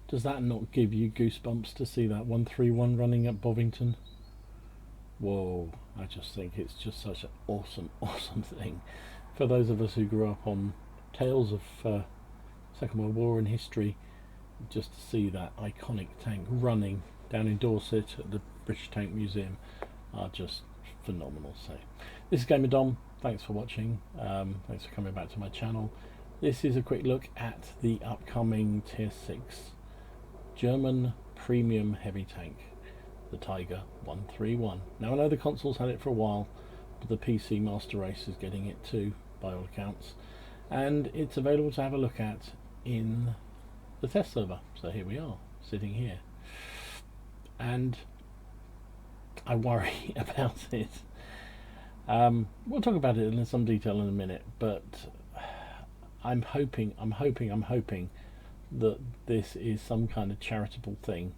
Does that not give you goosebumps to see that 131 running at Bovington? Whoa, I just think it's just such an awesome, awesome thing. For those of us who grew up on tales of Second World War and history, just to see that iconic tank running down in Dorset at the British Tank Museum are just phenomenal. So this is Gamer Dom, thanks for watching, thanks for coming back to my channel. This is a quick look at the upcoming Tier 6 German premium heavy tank, the Tiger 131. Now I know the console's had it for a while, but the PC Master Race is getting it too, by all accounts, and it's available to have a look at in the test server. So here we are, sitting here, and I worry about it. We'll talk about it in some detail in a minute, but I'm hoping that this is some kind of charitable thing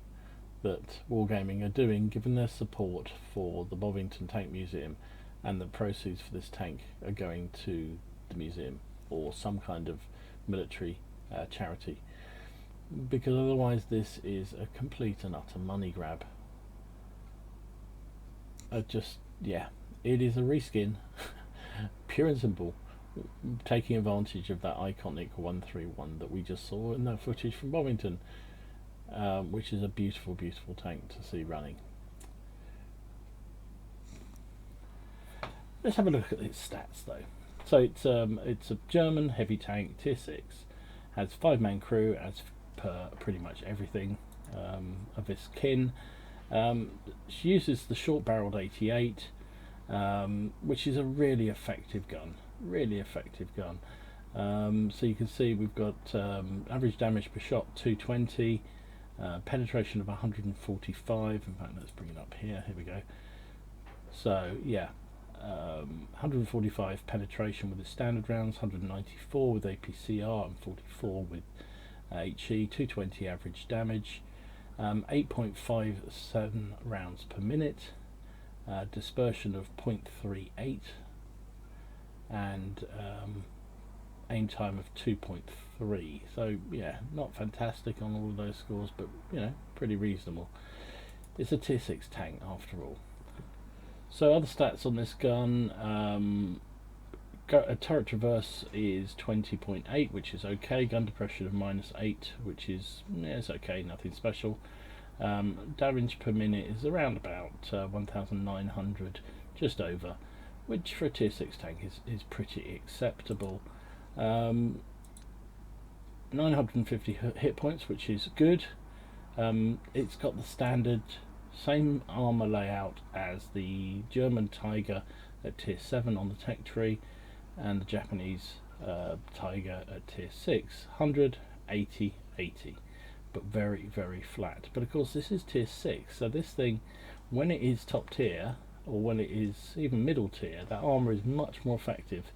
that Wargaming are doing, given their support for the Bovington Tank Museum, and the proceeds for this tank are going to the museum or some kind of military charity, because otherwise this is a complete and utter money grab. Yeah, it is a reskin, pure and simple, taking advantage of that iconic 131 that we just saw in that footage from Bovington, which is a beautiful, beautiful tank to see running. Let's have a look at its stats though. So it's a German heavy tank, tier 6, has 5-man crew as per pretty much everything of this kin. She uses the short-barreled 88, which is a really effective gun. So you can see we've got average damage per shot 220, penetration of 145. In fact, let's bring it up here. Here we go. So yeah, 145 penetration with the standard rounds, 194 with APCR, and 44 with HE. 220 average damage, 8.57 rounds per minute, dispersion of 0.38, and aim time of 2.3. So yeah, not fantastic on all of those scores, but you know, pretty reasonable. It's a tier 6 tank after all. So other stats on this gun, turret traverse is 20.8, which is okay. Gun depression of -8, which is, yeah, it's okay, nothing special. Damage per minute is around about 1,900, just over, which for a tier 6 tank is pretty acceptable. 950 hit points, which is good. It's got the standard same armor layout as the German Tiger at tier 7 on the tech tree, and the Japanese Tiger at tier 6, 100, 80, 80, but very, very flat. But of course this is tier 6, so this thing, when it is top tier, or when it is even middle tier, that armor is much more effective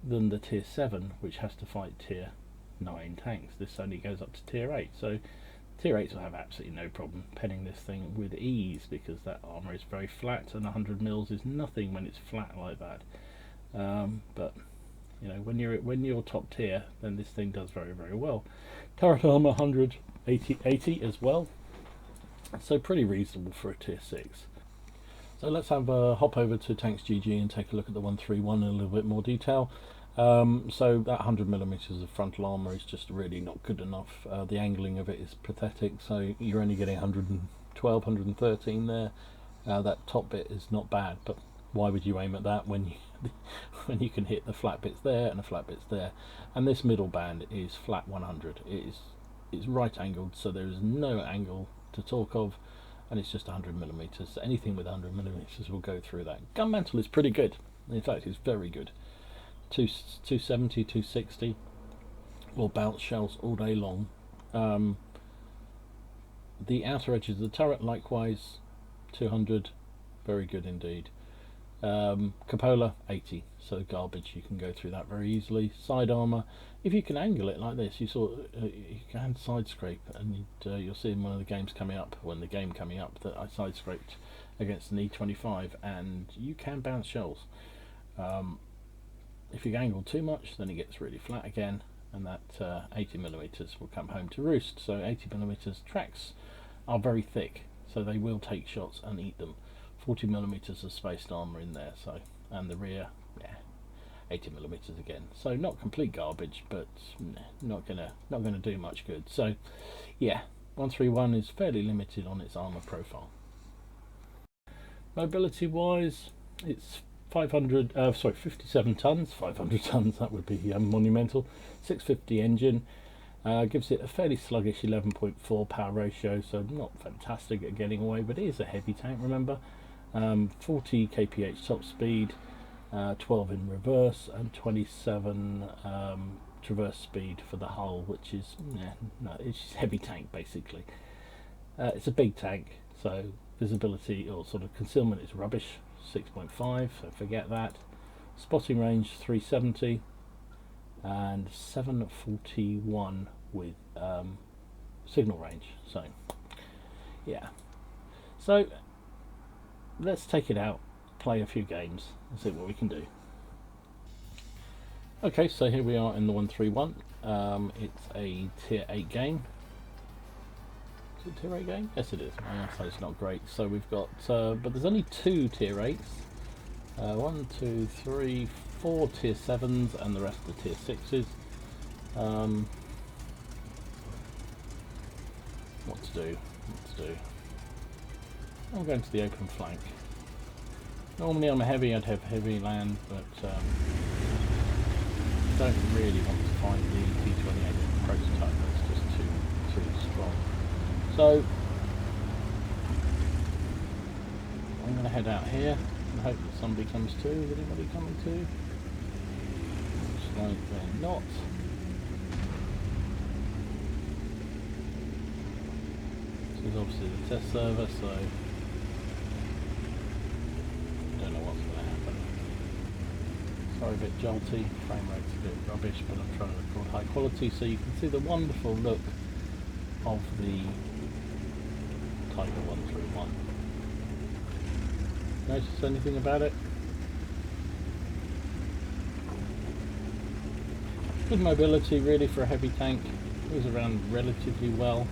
than the tier 7, which has to fight tier 9 tanks. This only goes up to tier 8, so tier 8s will have absolutely no problem penning this thing with ease, because that armor is very flat, and 100 mils is nothing when it's flat like that. But you know, when you're top tier, then this thing does very, very well. Turret armor 100, 80, 80 as well, so pretty reasonable for a tier 6. So let's have a hop over to Tanks GG and take a look at the 131 in a little bit more detail. So that 100mm of frontal armor is just really not good enough. The angling of it is pathetic, so you're only getting 112, 113 there. That top bit is not bad, but why would you aim at that when you can hit the flat bits there and the flat bits there? And this middle band is flat 100. It's right angled, so there is no angle to talk of, and it's just 100mm. So anything with 100mm will go through that. Gun mantle is pretty good. In fact, it's very good. 270, 260 will bounce shells all day long. The outer edges of the turret likewise 200, very good indeed. Cupola 80, so garbage, you can go through that very easily. Side armor, if you can angle it like this, you can side scrape, and you'll see in one of the games coming up, that I side scraped against an E25, and you can bounce shells. If you angle too much, then it gets really flat again, and that 80mm will come home to roost. So 80mm tracks are very thick, so they will take shots and eat them. 40mm of spaced armour in there, so, and the rear, yeah, 80mm again. So not complete garbage, but not gonna do much good. So yeah, 131 is fairly limited on its armour profile. Mobility wise, it's 57 tons, 500 tons, that would be monumental. 650 engine, gives it a fairly sluggish 11.4 power ratio, so not fantastic at getting away, but it is a heavy tank, remember. 40 kph top speed, 12 in reverse, and 27 traverse speed for the hull, which is, no, it's just heavy tank basically. It's a big tank, so visibility or sort of concealment is rubbish, 6.5, so forget that. Spotting range 370 and 741 with signal range. So yeah, so let's take it out, play a few games and see what we can do. Okay, so here we are in the 131. It's a tier 8 game. Is it tier 8 game? Yes it is. So it's not great. So we've got, but there's only 2 tier 8s. 1, 2, 3, 4 tier 7s, and the rest are tier 6s. What to do? I'm going to the open flank. Normally I'm a heavy, I'd have heavy land, but don't really want to find the T28 prototype. That's just too strong. So I'm going to head out here and hope that somebody comes too. Is anybody coming too? Looks like they're not. This is obviously the test server, so I don't know what's going to happen. Sorry, a bit jolty, frame rate's a bit rubbish, but I'm trying to record high quality so you can see the wonderful look of the Tiger 131. Notice anything about it? Good mobility really for a heavy tank, moves around relatively well.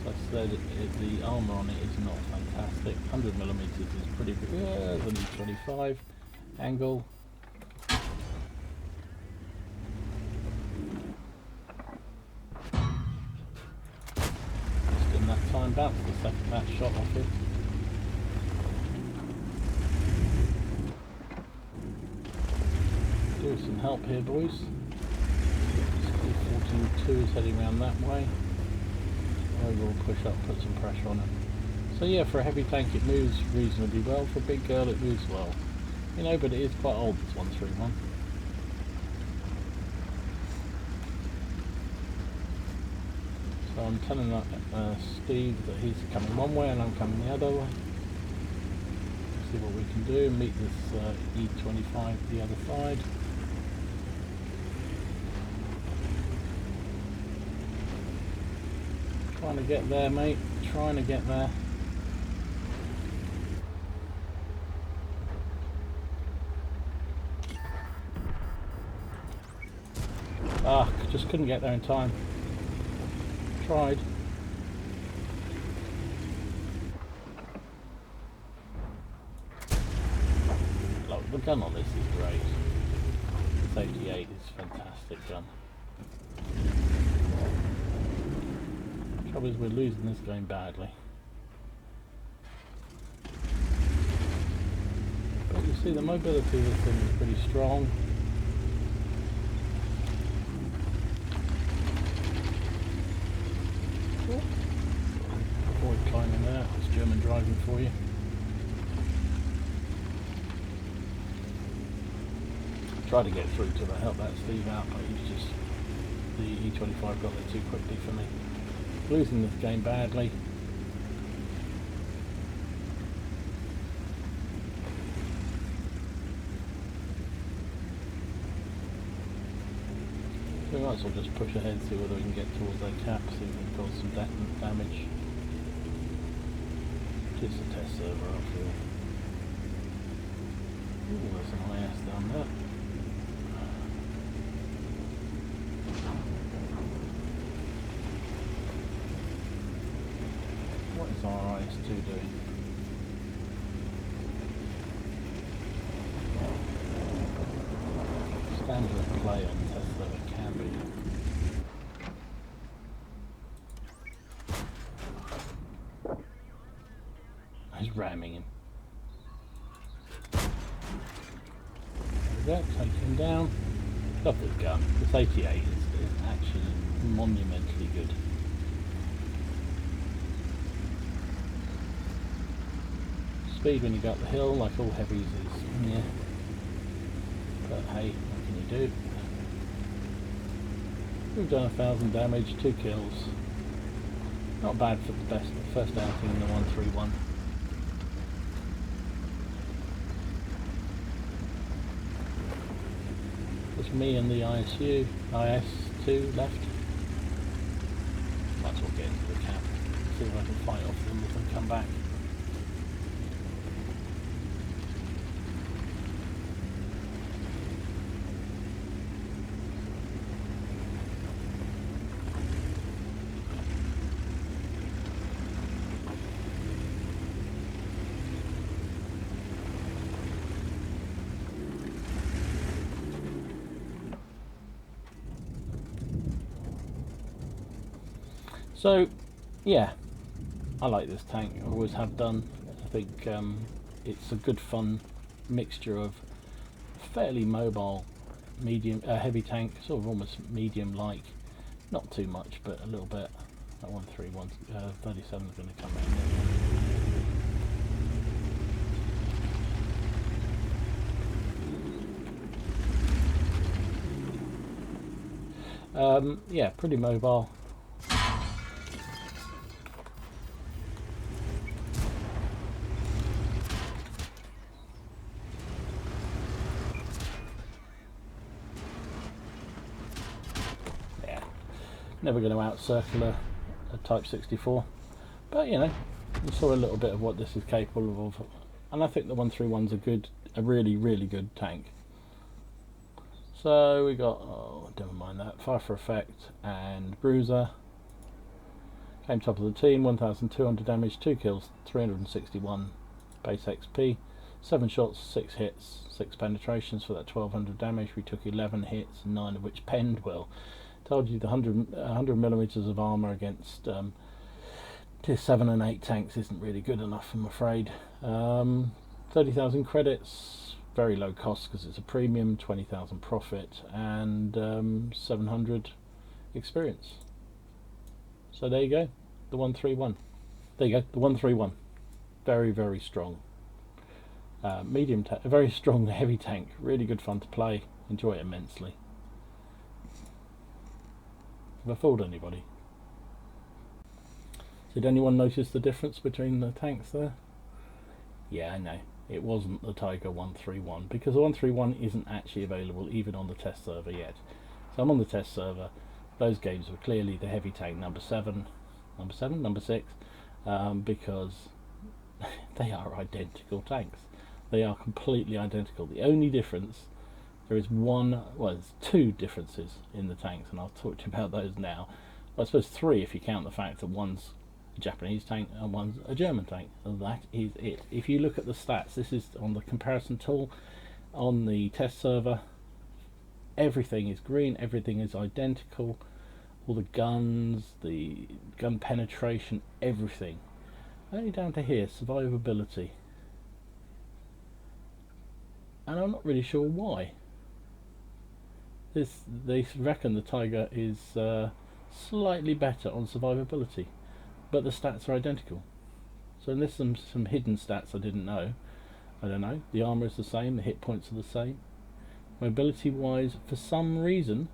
As I said, the armour on it is not fantastic. 100mm is pretty good. The 25 angle. Just in that time bounce, the second match shot off it. Do some help here, boys. 14-2 is heading around that way. Overall push up, put some pressure on it. So yeah, for a heavy tank it moves reasonably well. For a big girl it moves well. You know, but it is quite old, this 131. So I'm telling Steve that he's coming one way and I'm coming the other way. See what we can do, meet this E25 the other side. Trying to get there, mate. Trying to get there. Ah, just couldn't get there in time. Tried. Look, the gun on this is great. This 88 is a fantastic gun. Trouble is we're losing this game badly. But you see the mobility of this thing is pretty strong. Avoid climbing there, it's German driving for you. Try to get through to help that Steve out, but he's just, the E25 got there too quickly for me. Losing this game badly. So we might as well just push ahead, see whether we can get towards their cap, see if we can cause some damage. Just a test server after all. Ooh, there's an IS down there. What is our IS-2 doing? Standard play on test server can be. He's ramming him. There we go, take him down. Love this gun. This 88 is actually monumentally good. Speed when you go up the hill, like all heavies, is yeah. But hey, what can you do? We've done 1,000 damage, 2 kills. Not bad for the first outing in the 131. It's me and the IS2 left. Might as well get into the camp. See if I can fight off them if they come back. So, yeah, I like this tank. I always have done. I think it's a good fun mixture of fairly mobile, medium, heavy tank, sort of almost medium-like. Not too much, but a little bit. That 131, 37 is going to come out. Yeah, pretty mobile. Never going to out-circle a Type 64, but you know, you saw a little bit of what this is capable of, and I think the 131's a really good tank. So we got, oh, never mind that, Fire for Effect and Bruiser. Came top of the team, 1,200 damage, 2 kills, 361 base XP, 7 shots, 6 hits, 6 penetrations for that 1,200 damage. We took 11 hits, 9 of which penned well. Told you the 100 millimeters of armor against tier 7 and 8 tanks isn't really good enough, I'm afraid. 30,000 credits, very low cost because it's a premium, 20,000 profit, and 700 experience. So there you go, the 131. There you go, the 131. Very strong. Medium tank, a very strong heavy tank, really good fun to play, enjoy it immensely. Have I fooled anybody? Did anyone notice the difference between the tanks there? Yeah, I know. It wasn't the Tiger 131 because the 131 isn't actually available even on the test server yet. So I'm on the test server. Those games were clearly the heavy tank number 6, because they are identical tanks. They are completely identical. The only difference, there is there's 2 differences in the tanks, and I'll talk to you about those now. Well, I suppose 3 if you count the fact that one's a Japanese tank and one's a German tank. And that is it. If you look at the stats, this is on the comparison tool on the test server. Everything is green, everything is identical. All the guns, the gun penetration, everything. Only down to here, survivability. And I'm not really sure why. They reckon the Tiger is slightly better on survivability, but the stats are identical. So unless some hidden stats I didn't know, I don't know. The armor is the same, the hit points are the same. Mobility wise, for some reason,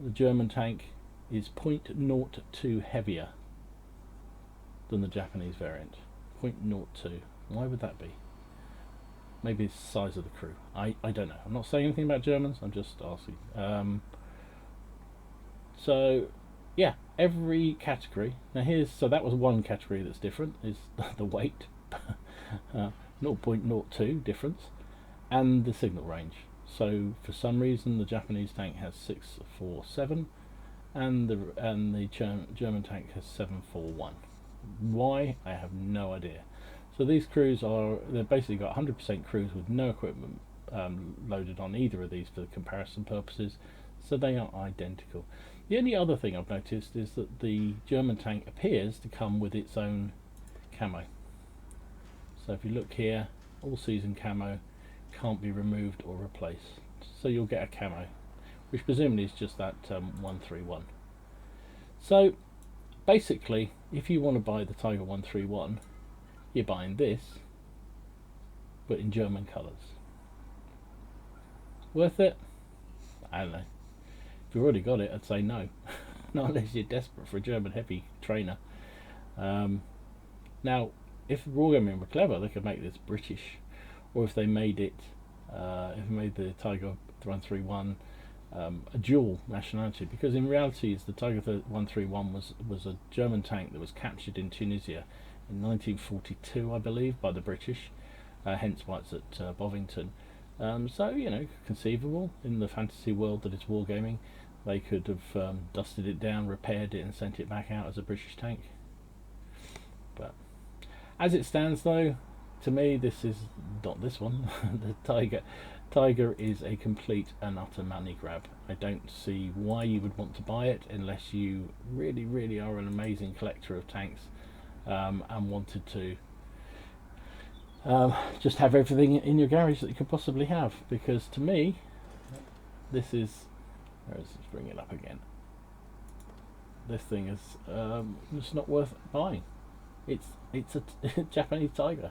the German tank is 0.02 heavier than the Japanese variant. 0.02. Why would that be? Maybe it's the size of the crew. I don't know. I'm not saying anything about Germans, I'm just asking. So yeah, every category. Now so that was one category that's different, is the weight. 0.02 difference, and the signal range. So for some reason the Japanese tank has 647 and the German tank has 741. Why? I have no idea. So these crews they've basically got 100% crews with no equipment loaded on either of these for comparison purposes, so they are identical. The only other thing I've noticed is that the German tank appears to come with its own camo. So if you look here, all season camo, can't be removed or replaced, so you'll get a camo, which presumably is just that 131. So basically, if you want to buy the Tiger 131, you're buying this, but in German colours. Worth it? I don't know. If you've already got it, I'd say no. Not unless you're desperate for a German heavy trainer. Now, if Wargaming were clever, they could make this British, or if they made it, if they made the Tiger 131 a dual nationality, because in reality, the Tiger 131 was a German tank that was captured in Tunisia in 1942, I believe, by the British. Hence why it's at Bovington. So, you know, conceivable in the fantasy world that it's wargaming. They could have dusted it down, repaired it, and sent it back out as a British tank. But as it stands, though, to me, this is not this one. The Tiger is a complete and utter money grab. I don't see why you would want to buy it unless you really, really are an amazing collector of tanks and wanted to just have everything in your garage that you could possibly have. Because to me, this is... Let's bring it up again. This thing is just not worth buying. It's a Japanese Tiger.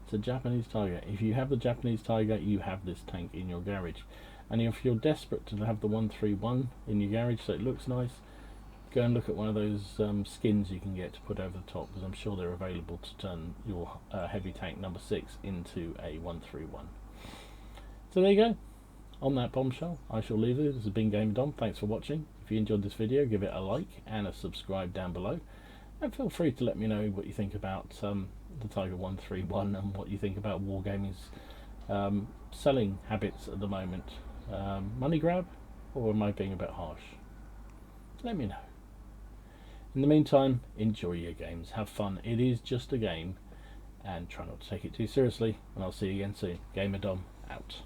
It's a Japanese Tiger. If you have the Japanese Tiger, you have this tank in your garage. And if you're desperate to have the 131 in your garage so it looks nice, go and look at one of those skins you can get to put over the top, because I'm sure they're available to turn your heavy tank number 6 into a 131. So there you go. On that bombshell, I shall leave it. This has been Gamer Dom. Thanks for watching. If you enjoyed this video, give it a like and a subscribe down below. And feel free to let me know what you think about the Tiger 131 and what you think about Wargaming's selling habits at the moment. Money grab, or am I being a bit harsh? Let me know. In the meantime, enjoy your games. Have fun. It is just a game. And try not to take it too seriously. And I'll see you again soon. Gamer Dom out.